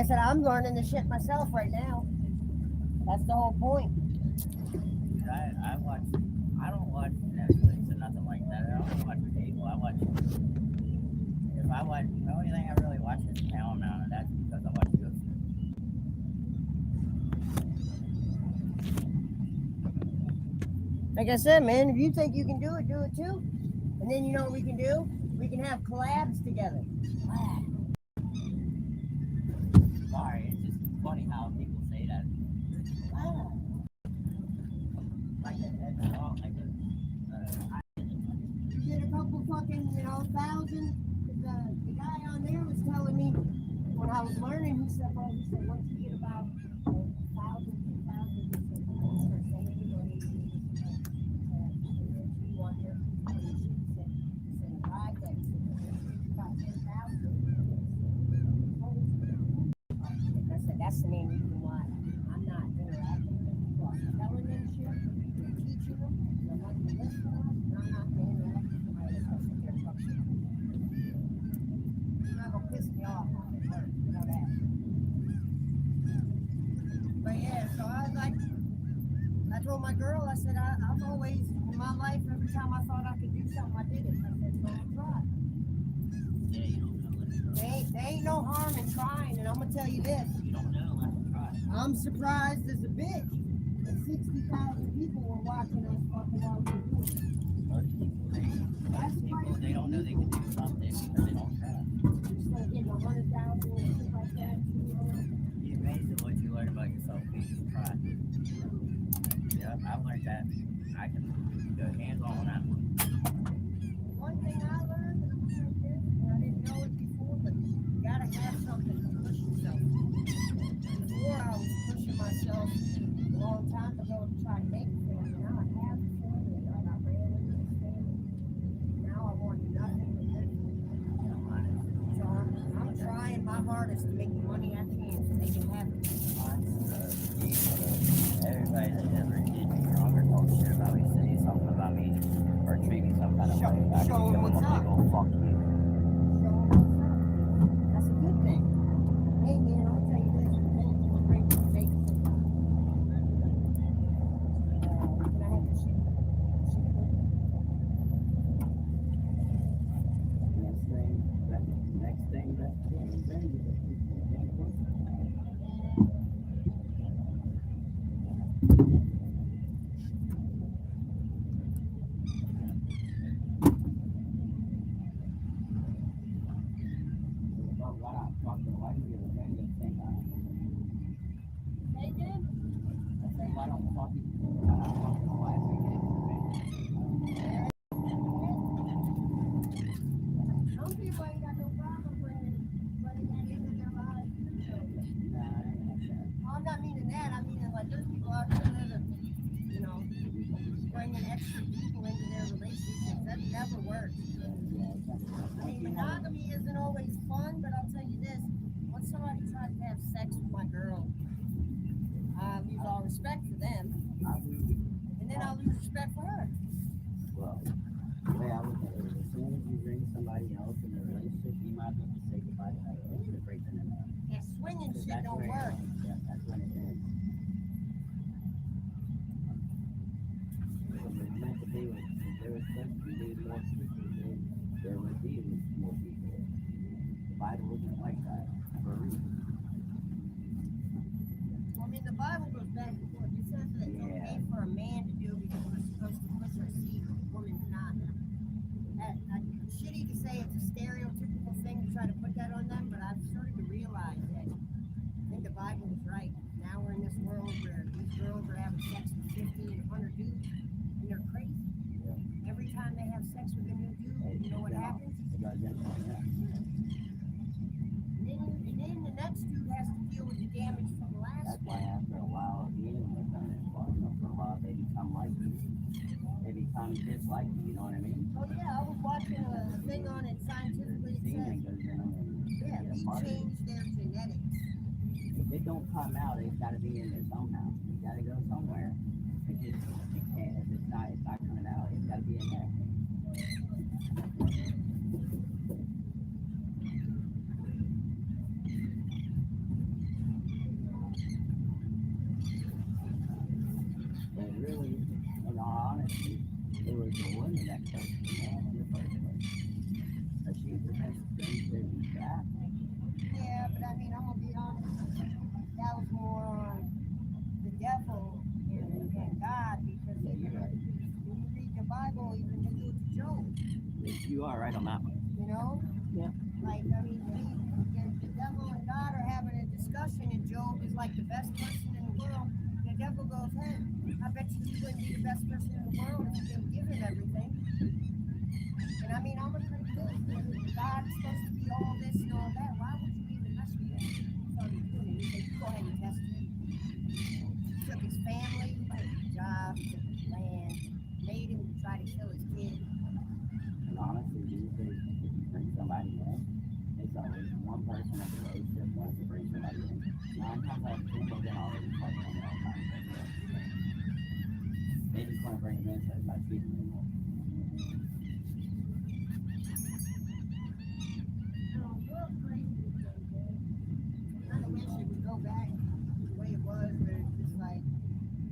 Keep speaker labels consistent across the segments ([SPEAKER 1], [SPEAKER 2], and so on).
[SPEAKER 1] said, I'm learning this shit myself right now. That's the whole point.
[SPEAKER 2] I don't watch Netflix or nothing like that. I don't watch cable. The only thing I really watch is Paramount, and that's because I watch UFC.
[SPEAKER 1] Like I said, man, if you think you can do it too. And then you know what we can do? We can have collabs together.
[SPEAKER 2] Sorry, it's just funny how people say that.
[SPEAKER 1] You get a couple fucking, 1,000. The guy on there was telling me when I was learning, he said, once you get about 1,000, 2,000, he said, start sending you money. You want your ride that about 10,000. I said, that's the main reason why I'm not interacting with people. I'm telling them shit, teaching them, they're not going to listen to us, and I'm not going to interact with somebody that's going to sit there and talk shit. You're not going to piss me off on it, you know that. But yeah, so I was like, I told my girl, I said, I've always, in my life, every time I thought I could do something, I did it. I said, so I'll try.
[SPEAKER 2] Yeah, you don't know.
[SPEAKER 1] There ain't no harm in trying, and I'm going to tell you this.
[SPEAKER 2] You don't know unless you try.
[SPEAKER 1] I'm surprised as a bitch that 60,000 people were watching us fucking while we were doing it.
[SPEAKER 2] Most people, they don't know they can do something because they don't try.
[SPEAKER 1] Instead of getting 100,000 and shit like that.
[SPEAKER 2] You're amazed at what you learn about yourself when you try. Yeah, I've learned that. I can go hands on that one.
[SPEAKER 1] One thing I learned, and I didn't know it before, but you gotta have something to push yourself. Before I was pushing myself a long time ago to try to make it, and now I have the family, I got ran into this family. Now I want nothing but this. So I'm trying my hardest to make the money I can so they can have it.
[SPEAKER 2] Everybody that ever did me wrong or talk shit about me, say something about me, or treat me some kind of way, I
[SPEAKER 1] Show
[SPEAKER 2] can give
[SPEAKER 1] 'em
[SPEAKER 2] them a
[SPEAKER 1] what's up.
[SPEAKER 2] big old fuck you.
[SPEAKER 1] That's a good thing. Hey man, I'll tell you this. It's great to take it. Can I have your shit?
[SPEAKER 2] Next thing,
[SPEAKER 1] Some people ain't got no problem letting that into their lives. I'm not meaning that. I mean like there's people out there that are, bringing extra people into their relationships. That never works. I mean, monogamy isn't always fun, but I'll tell you this: once somebody tries to have sex with my girl, I lose all respect for them, and then I'll lose respect for her.
[SPEAKER 2] well, the way I look at it is as soon as you bring somebody else in a relationship, you might as well say goodbye to that relationship right then and there.
[SPEAKER 1] Yeah, swinging shit don't work.
[SPEAKER 2] Yeah, that's when it ends. Because it's meant to be, if there was supposed to be more people, then there would be more people. The Bible isn't like that for a reason.
[SPEAKER 1] Well, I mean, the Bible goes back and forth. It says that it's okay for a man to do because we're supposed to push our seed, but the woman's not. It's shitty to say it's a stereotypical thing to try to put that on them, but I've started to realize that I think the Bible was right. Now we're in this world where these girls are having sex with 50 and 100 dudes, and they're crazy. Every time they have sex with a new dude, you know what happens? And then the next dude has to deal with the damage from the last
[SPEAKER 2] That's why
[SPEAKER 1] one.
[SPEAKER 2] after a while of being with them, for a while, they become like you. They become just like you know what I mean?
[SPEAKER 1] Oh yeah, I was watching a thing on it scientifically. It says, yeah, they change their genetics.
[SPEAKER 2] If it don't come out, it's got to be in there somehow. It's got to go somewhere. It can't. If it's not coming out. It's got to be in there. really, in all honesty, it was the woman that chose the man in the first place. But she's the best thing to that.
[SPEAKER 1] Yeah, but I mean, I'm gonna be honest. That was more on the devil and God, because
[SPEAKER 2] Yeah, you're right.
[SPEAKER 1] when you read the Bible, even you go to Job,
[SPEAKER 2] You are right on that one.
[SPEAKER 1] you know?
[SPEAKER 2] Yeah.
[SPEAKER 1] Like, I mean, the devil and God are having a discussion, and Job is like the best person in the world. And the devil goes, hey, I bet you wouldn't be the best person in the world if you didn't give him everything. And I mean, I'm gonna say this, if God's supposed to be all this and all that, why would you even mess with that? So he did it. He said, go ahead and test it. He took his family, he took his job, he took his land, made him try to kill his kid.
[SPEAKER 2] And honestly, these days, if you bring somebody in, it's always one person in the relationship wants to bring somebody in. 9 times out of 10, they'll get already fucking on their own time. They just want to bring them in so it's not cheating anymore.
[SPEAKER 1] I wish it would go back the way it was, where it's just like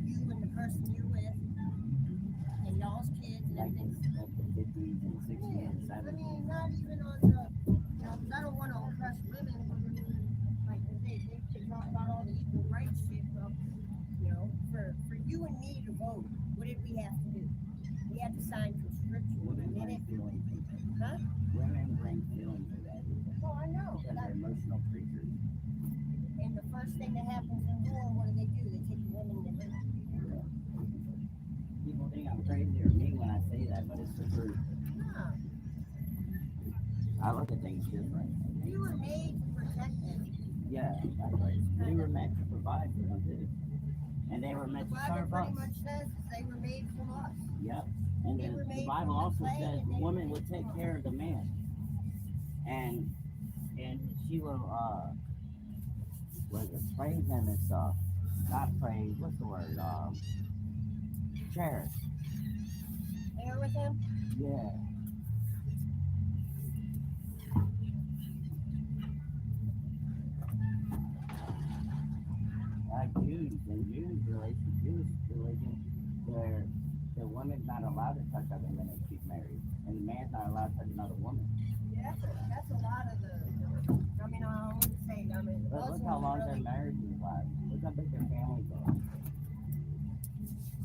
[SPEAKER 1] you and the person you're with and y'all's kids and
[SPEAKER 2] Like
[SPEAKER 1] everything.
[SPEAKER 2] the 50s and 60s and
[SPEAKER 1] I
[SPEAKER 2] 70s.
[SPEAKER 1] mean, not even on the, you know, 'cause I don't want to oppress women, but I mean, like they talk about all the equal rights shit, but, you know, for you and me to vote, what did we have to do? We had to sign conscription.
[SPEAKER 2] Women
[SPEAKER 1] And
[SPEAKER 2] bring
[SPEAKER 1] it,
[SPEAKER 2] feelings to that.
[SPEAKER 1] huh?
[SPEAKER 2] Women bring feelings to that.
[SPEAKER 1] Oh, I know.
[SPEAKER 2] Because they're emotional creatures.
[SPEAKER 1] And the first thing that happens in war, what do? They take the women to hurt.
[SPEAKER 2] People think I'm crazy or mean when I say that, but it's the truth.
[SPEAKER 1] Nah,
[SPEAKER 2] I look at things different.
[SPEAKER 1] we were made to protect them.
[SPEAKER 2] Yeah, that's right. We were meant to provide for them too. And they were
[SPEAKER 1] The
[SPEAKER 2] meant to
[SPEAKER 1] Bible
[SPEAKER 2] serve
[SPEAKER 1] pretty
[SPEAKER 2] us.
[SPEAKER 1] much says they were made from us.
[SPEAKER 2] Yep. And
[SPEAKER 1] They were
[SPEAKER 2] the
[SPEAKER 1] made
[SPEAKER 2] Bible
[SPEAKER 1] from the
[SPEAKER 2] also
[SPEAKER 1] clay
[SPEAKER 2] says
[SPEAKER 1] and
[SPEAKER 2] the
[SPEAKER 1] they
[SPEAKER 2] woman
[SPEAKER 1] were
[SPEAKER 2] would
[SPEAKER 1] made
[SPEAKER 2] take
[SPEAKER 1] from
[SPEAKER 2] care of the man. And she will what is it, praise him and stuff. Not praise, what's the word? Cherish.
[SPEAKER 1] There with him.
[SPEAKER 2] Yeah. Like Jews, in Jewish religion, where the woman's not allowed to touch other men if she's married, and the man's not allowed to touch another woman.
[SPEAKER 1] Yeah, that's a lot of the I mean, I wouldn't say, I mean, the
[SPEAKER 2] But look how
[SPEAKER 1] Muslims
[SPEAKER 2] long their
[SPEAKER 1] really,
[SPEAKER 2] marriages last. Look how big their families are.
[SPEAKER 1] well,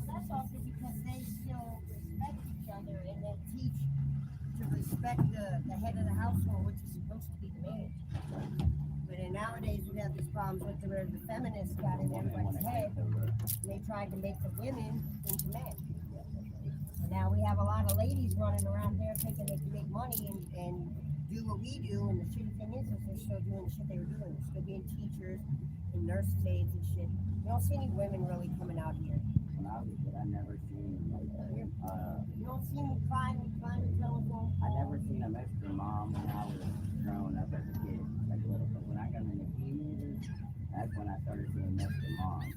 [SPEAKER 1] that's also because they still respect each other and they teach to respect the head of the household, which is supposed to be the man. But then nowadays we have these problems with where the feminists got in
[SPEAKER 2] Women want
[SPEAKER 1] everybody's
[SPEAKER 2] to
[SPEAKER 1] head,
[SPEAKER 2] take over.
[SPEAKER 1] and they tried to make the women into men. And now we have a lot of ladies running around there thinking they can make money and do what we do, and the shitty thing is they're still doing the shit they were doing. They're still being teachers and nurses aides and shit. You don't see any women really coming out here.
[SPEAKER 2] When I was a kid, I never seen like
[SPEAKER 1] You don't see me climbing telephone.
[SPEAKER 2] I never seen a Mexican mom when I was growing up as a kid, like little. But when I got into teenagers, that's when I started seeing Mexican moms.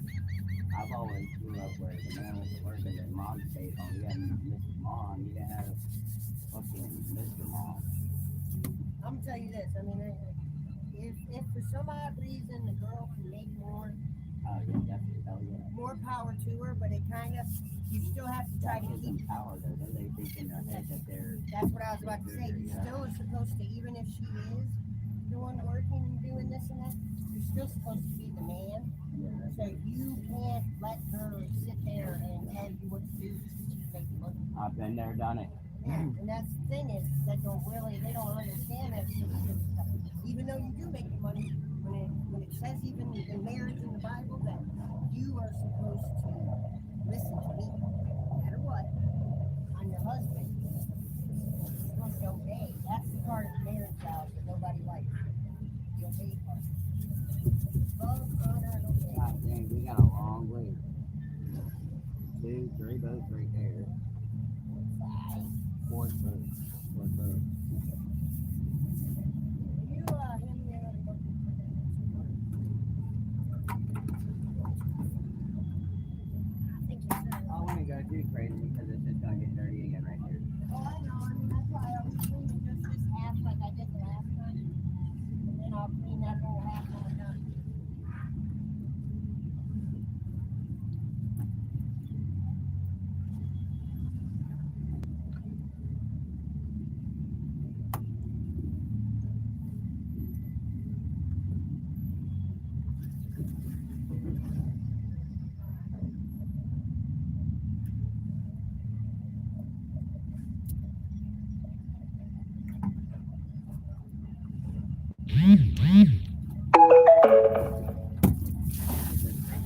[SPEAKER 2] I've always grew up where the man was working and mom stayed home. You had Mrs. Mom, you didn't have fucking Mr. Mom.
[SPEAKER 1] I'm gonna tell you this. I mean, if for some odd reason the girl can make more,
[SPEAKER 2] Oh yeah, definitely. Hell yeah.
[SPEAKER 1] more power to her, but it kind of, you still have to try
[SPEAKER 2] That
[SPEAKER 1] to
[SPEAKER 2] gives
[SPEAKER 1] keep.
[SPEAKER 2] them power though. Then they think in their head that they're
[SPEAKER 1] That's what I was about to say. You still are supposed to, even if she is the one working and doing this and that, you're still supposed to be the man. So you can't let her sit there and tell you what to do to make the money.
[SPEAKER 2] I've been there, done it.
[SPEAKER 1] Yeah, and that's the thing is they don't understand that sort of stuff. Even though you do make the money, when it says even in marriage in the Bible that you are supposed to listen to me, no matter what, I'm your husband. You're supposed to obey. That's the part of the marriage vows that nobody likes. The obey part. Love, honor, and obey.
[SPEAKER 2] God dang, we got a long way. 2, 3 boats right there. 4 boats. 4 boats.
[SPEAKER 1] You, him, there, I think you're
[SPEAKER 2] I want to go too crazy because it's just going to get dirty again right here.
[SPEAKER 1] Oh, I know. I mean, that's why I was doing just this half like I did the last time. And then I'll clean that whole half when I'm done.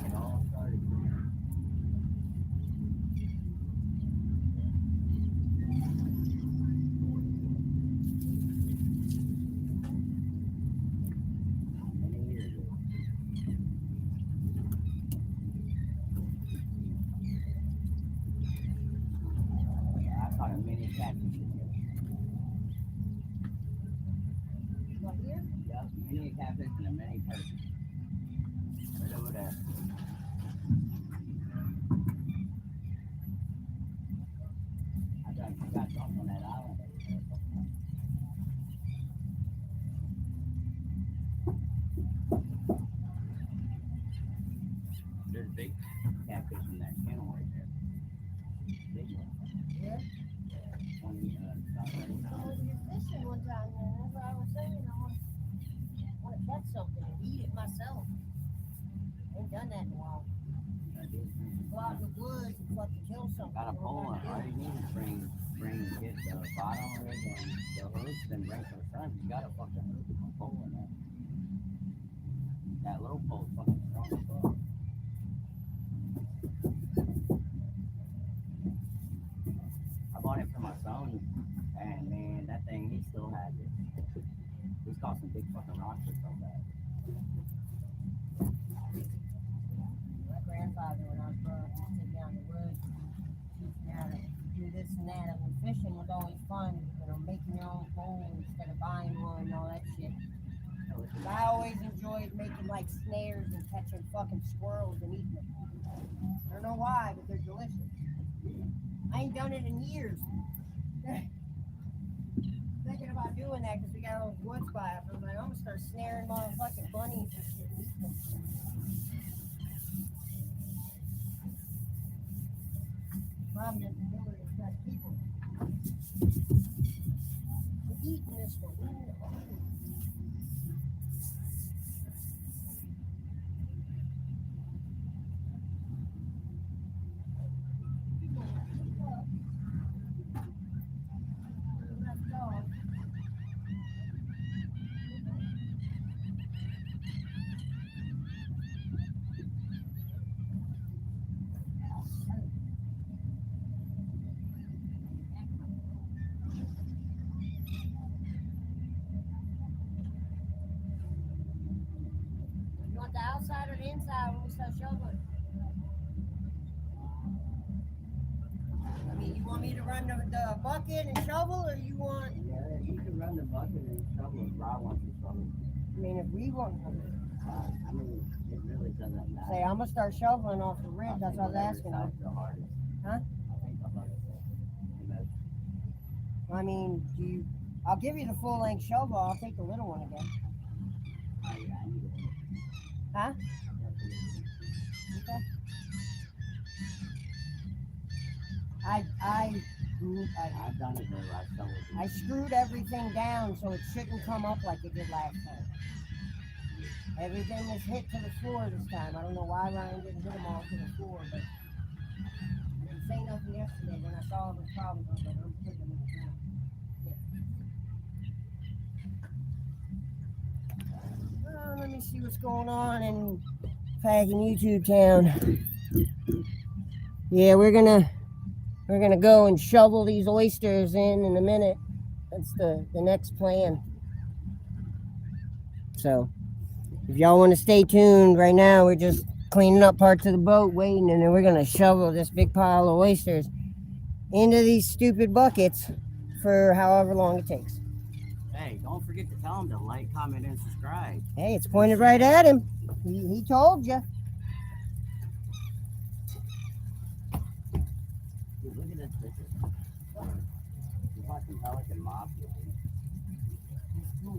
[SPEAKER 2] It all started. Many years ago. Yeah, I caught a mini catfish in here.
[SPEAKER 1] What here?
[SPEAKER 2] Yep, mini catfish and a mini turkey. Right over there. I done got drunk on that island. There's big catfish in that channel right there. Big one.
[SPEAKER 1] Yeah.
[SPEAKER 2] 20, about 30
[SPEAKER 1] I
[SPEAKER 2] pounds.
[SPEAKER 1] was just fishing one time, man. That's what I was saying. I want to catch something and eat it myself. Ain't done that in a while.
[SPEAKER 2] I did.
[SPEAKER 1] Go out in the woods and fucking kill something.
[SPEAKER 2] Got a
[SPEAKER 1] What
[SPEAKER 2] pole
[SPEAKER 1] am I
[SPEAKER 2] on. All
[SPEAKER 1] doing?
[SPEAKER 2] you need is get the bottom of it and the hooks and bring some shrimp. You got a fucking pole in there. That little pole's fucking strong as fuck. I bought it for my son, and man, that thing, he still has it. He's caught some big fucking rocks or something.
[SPEAKER 1] My grandfather, when I was growing up, used to take me out in the woods, teach me how to do this and that. I mean, fishing was always fun, you know, making your own pole instead of buying one and all that shit. I always enjoyed making like snares and catching fucking squirrels and eating them. I don't know why, but they're delicious. I ain't done it in years. Thinking about doing that because we got all those woods by us. I'm like, I'm gonna start snaring motherfucking bunnies and shit. And eating them. Problem is, the killer is trying to keep them. We're eating this one. Eating the bunny. Left off. You want the outside or the inside when we start shoveling? I mean, you want me to run the bucket and shovel, or you want?
[SPEAKER 2] Yeah, you can run the bucket and shovel if Rob wants to shovel.
[SPEAKER 1] I mean, if we want,
[SPEAKER 2] I mean, it really doesn't matter.
[SPEAKER 1] say I'm gonna start shoveling off the ridge. That's what I was asking.
[SPEAKER 2] Whatever side's the hardest.
[SPEAKER 1] Huh?
[SPEAKER 2] I think the hardest. You know,
[SPEAKER 1] I mean, do you? I'll give you the full length shovel. I'll take the little one again.
[SPEAKER 2] I need it.
[SPEAKER 1] Huh?
[SPEAKER 2] Definitely.
[SPEAKER 1] Okay.
[SPEAKER 2] I've done it where I shoveled.
[SPEAKER 1] I screwed everything down so it shouldn't come up like it did last time. Everything was hit to the floor this time. I don't know why Ryan didn't hit them all to the floor, but I didn't say nothing yesterday. When I saw the problems, I was like, I'm putting them in the ground. Let me see what's going on in fucking YouTube town. Yeah, we're gonna go and shovel these oysters in a minute. That's the next plan. So if y'all want to stay tuned, right now we're just cleaning up parts of the boat, waiting, and then we're gonna shovel this big pile of oysters into these stupid buckets for however long it takes.
[SPEAKER 2] Hey, don't forget to tell him to like, comment, and subscribe.
[SPEAKER 1] Hey, it's pointed right at him. He told you.
[SPEAKER 2] Dude, look at this picture. You watching Pelican Mafia.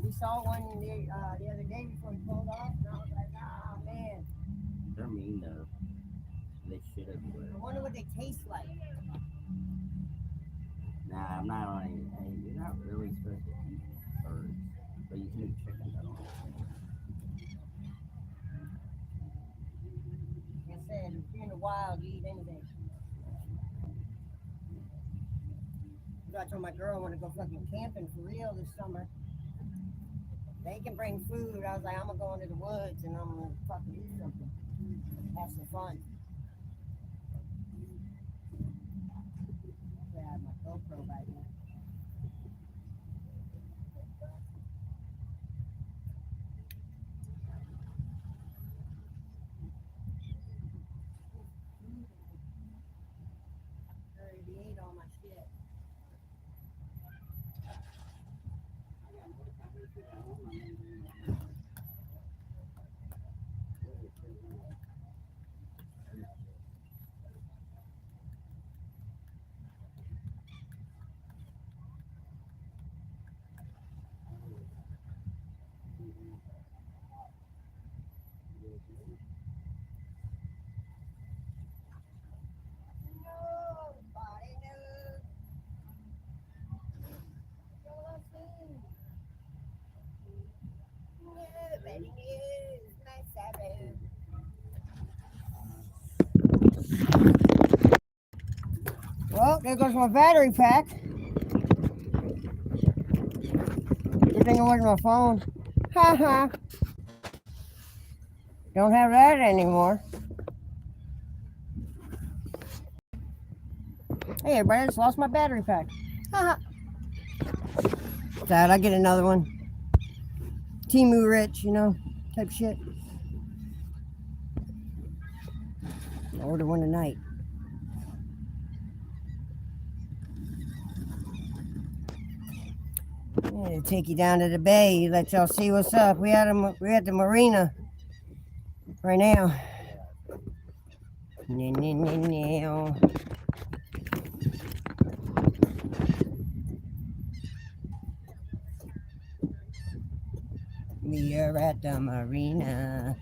[SPEAKER 1] We saw one the other day before he pulled off, and I was like, oh man.
[SPEAKER 2] They're mean though. They shit everywhere.
[SPEAKER 1] I wonder what they taste like.
[SPEAKER 2] Nah, I'm not on any. Hey, you're not really supposed to eat birds, but you can eat chickens. I don't know.
[SPEAKER 1] Like I said, if you're in the wild, you eat anything. I told my girl I want to go fucking camping for real this summer. They can bring food. I was like, I'm gonna go into the woods and I'm gonna fucking eat something. Have some fun. I have my GoPro right here. I already ate all my shit. Nobody knows. Nobody knows my sorrow. Well, there goes my battery pack. Good thing it wasn't my phone. Haha. Don't have that anymore. Hey everybody, I just lost my battery pack. Haha. Dad, I get another one. Timu rich, type shit. I'll order one tonight. I'm gonna take you down to the bay, let y'all see what's up. We're at the Marina right now. We are at the Marina.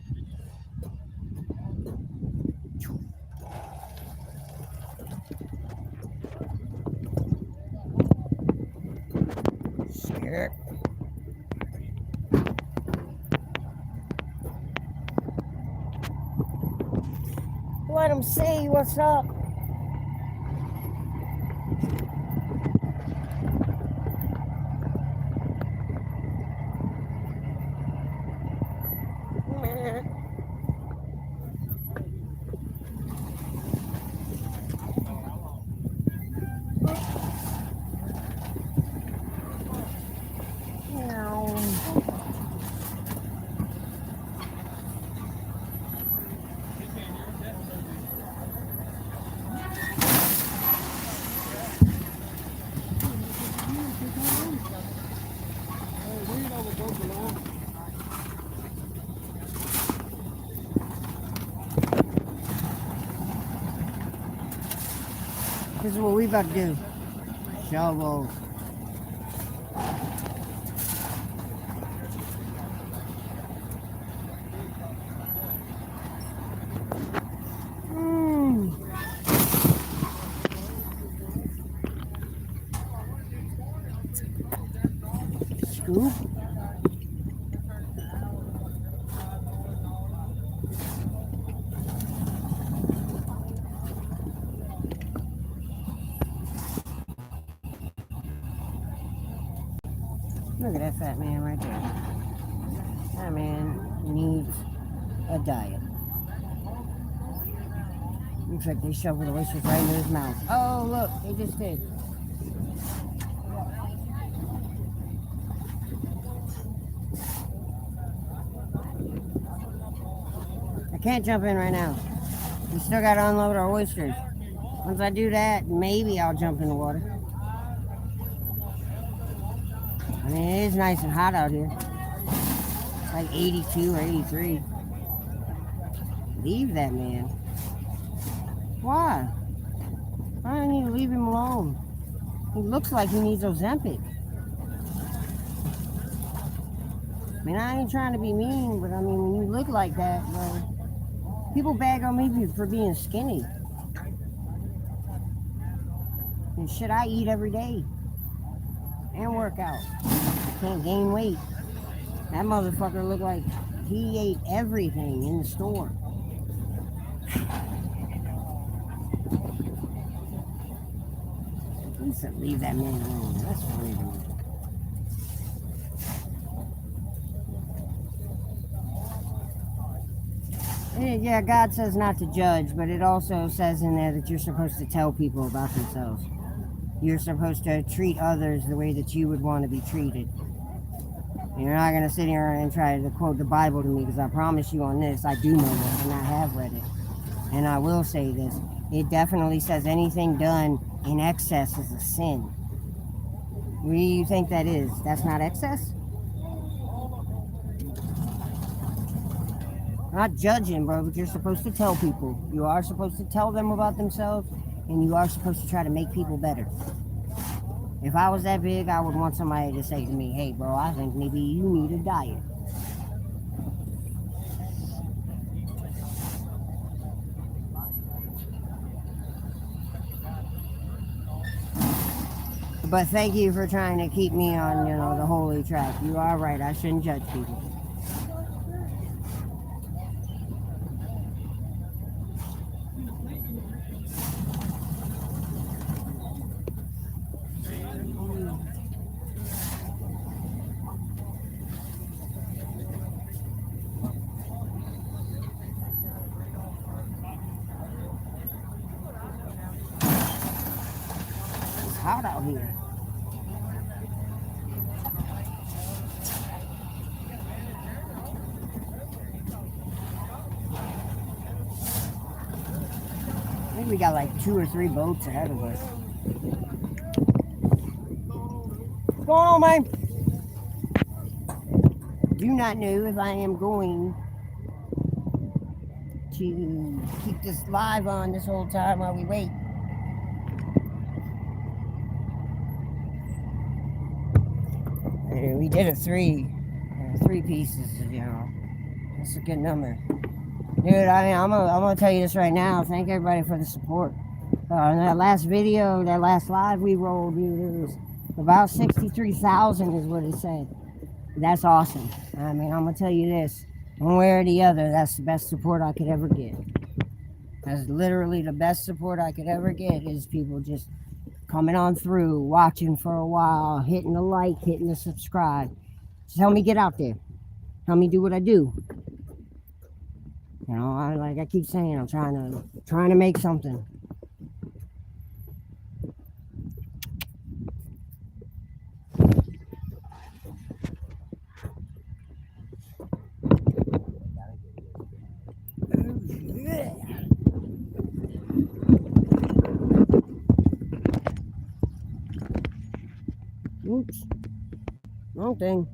[SPEAKER 1] Scared. Let them see what's up. This is what we about to do. Shovel. Scoop. Look at that fat man right there. That man needs a diet. Looks like they shoveled the oysters right into his mouth. Oh, look, they just did. I can't jump in right now. We still got to unload our oysters. Once I do that, maybe I'll jump in the water. I mean, it is nice and hot out here. It's like 82 or 83. Leave that man. Why? I need to leave him alone. He looks like he needs Ozempic. I mean, I ain't trying to be mean, but I mean, when you look like that, people bag on me for being skinny. And shit, I eat every day. And work out. Can't gain weight. That motherfucker looked like he ate everything in the store. You said leave that man alone. That's funny to me. Yeah, God says not to judge, but it also says in there that you're supposed to tell people about themselves. You're supposed to treat others the way that you would want to be treated. You're not going to sit here and try to quote the Bible to me, because I promise you on this, I do know this and I have read it. And I will say this, it definitely says anything done in excess is a sin. What do you think that is? That's not excess? I'm not judging, bro, but you're supposed to tell people. You are supposed to tell them about themselves, and you are supposed to try to make people better. If I was that big, I would want somebody to say to me, hey, bro, I think maybe you need a diet. But thank you for trying to keep me on, the holy track. You are right. I shouldn't judge people. It's hot out here. I think we got like 2 or 3 boats ahead of us. What's going on, man? Do not know if I am going to keep this live on this whole time while we wait. And we did 3 pieces, That's a good number. Dude, I'm gonna tell you this right now. Thank everybody for the support. In that last video, that last live we rolled, dude, it was about 63,000 is what it said. That's awesome. I'm gonna tell you this. One way or the other, that's the best support I could ever get. That's literally the best support I could ever get, is people just coming on through, watching for a while, hitting the like, hitting the subscribe. Just help me get out there. Help me do what I do. I keep saying, I'm trying to make something. Oops. Wrong thing.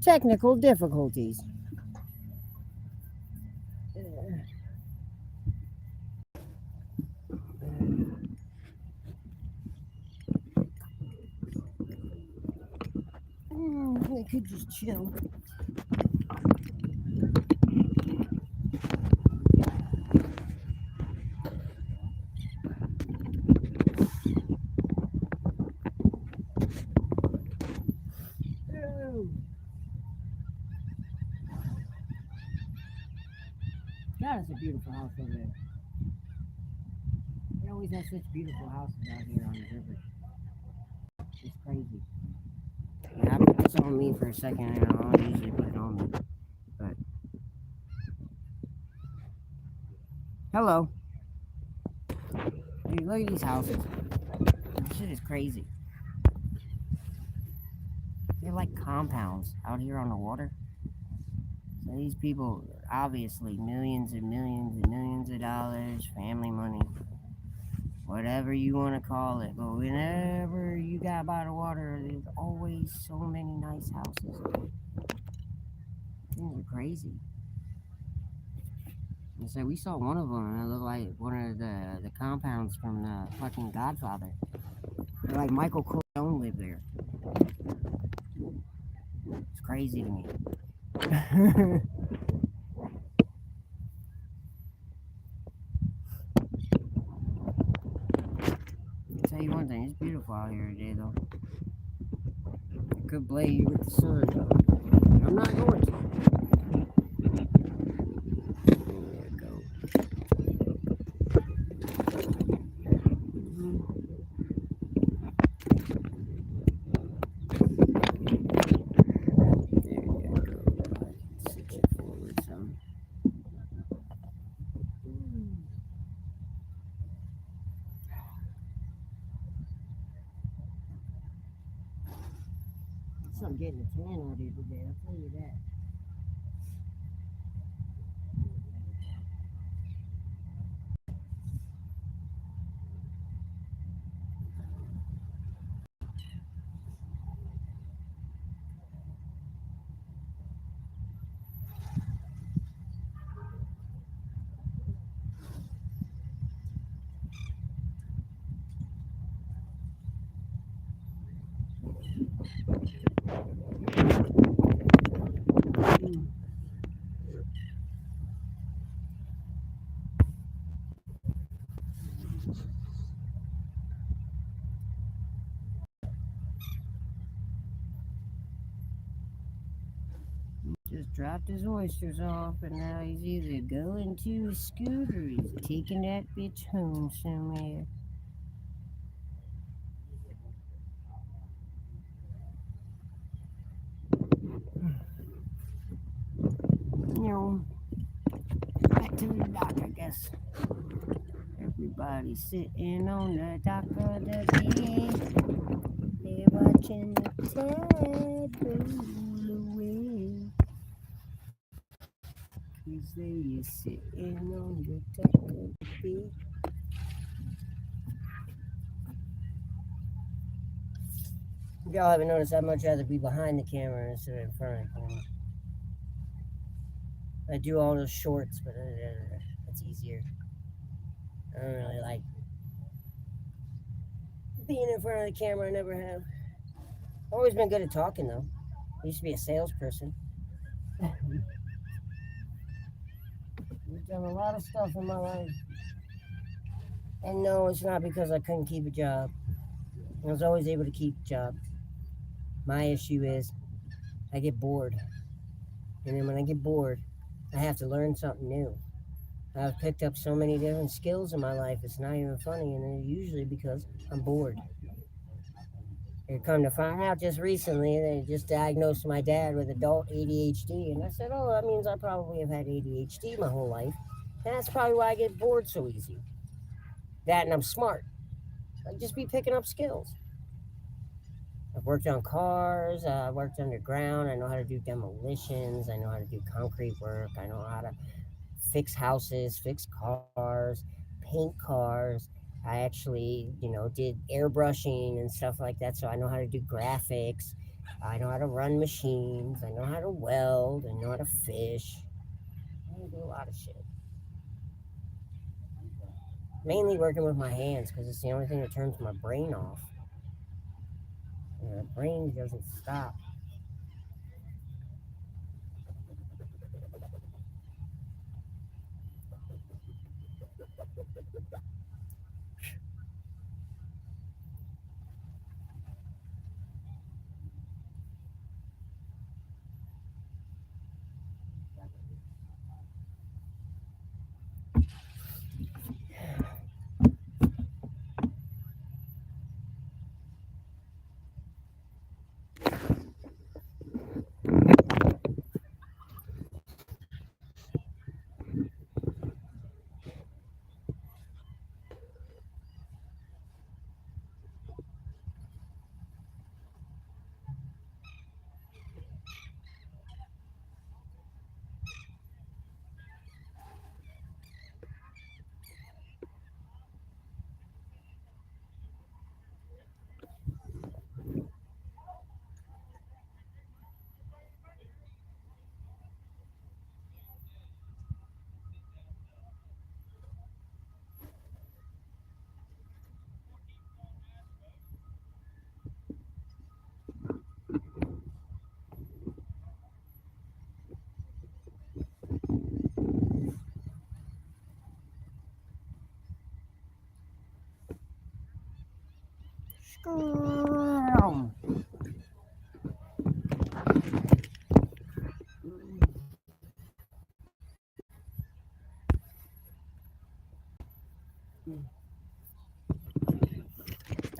[SPEAKER 1] Technical difficulties. I could just chill. God, it's a beautiful house over there. They always have such beautiful houses out here on the river. It's crazy. Yeah, I put this on me for a second. I don't usually put it on me. But hello. Dude, look at these houses. This shit is crazy. They're like compounds out here on the water. So these people, obviously, millions and millions and millions of dollars, family money, whatever you want to call it. But whenever you got by the water, there's always so many nice houses. Things are crazy. And so we saw one of them, and it looked like one of the compounds from the fucking Godfather. Like Michael Corleone lived there. It's crazy to me. I'll tell you one thing, it's beautiful out here today, though. I could blade you with the sun, though. I'm not going to. There you go. There you go. Sit you forward. getting a tan out here today, I'll tell you that. Just dropped his oysters off, and now he's either going to his scooter or he's taking that bitch home somewhere. Back to the dock, I guess. Everybody sitting on the dock of the bay. They're watching the tide roll away. 'Cause they sitting on the dock of the bay. Y'all haven't noticed I'd much rather be behind the camera instead of in front of the camera. I do all those shorts, but that's easier. I don't really like being in front of the camera. I never have. Always been good at talking though. I used to be a salesperson. I've done a lot of stuff in my life. And no, it's not because I couldn't keep a job. I was always able to keep a job. My issue is I get bored. And then when I get bored, I have to learn something new. I've picked up so many different skills in my life, it's not even funny, and it's usually because I'm bored. And come to find out just recently, they just diagnosed my dad with adult ADHD, and I said, oh, that means I probably have had ADHD my whole life, and that's probably why I get bored so easy. That and I'm smart. I'd just be picking up skills. I've worked on cars, I worked underground, I know how to do demolitions, I know how to do concrete work, I know how to fix houses, fix cars, paint cars. I actually, did airbrushing and stuff like that, so I know how to do graphics. I know how to run machines. I know how to weld. I know how to fish. I do a lot of shit. Mainly working with my hands because it's the only thing that turns my brain off. The brain doesn't stop.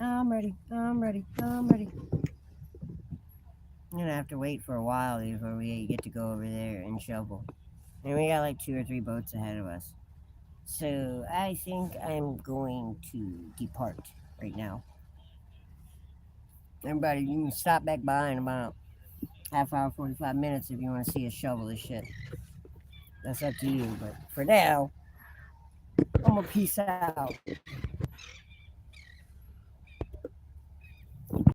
[SPEAKER 1] I'm ready. I'm ready. I'm ready. I'm gonna have to wait for a while before we get to go over there and shovel. And we got like 2 or 3 boats ahead of us. So I think I'm going to depart right now. Everybody, you can stop back by in about half hour, 45 minutes if you want to see us shovel this shit. That's up to you. But for now, I'm gonna peace out.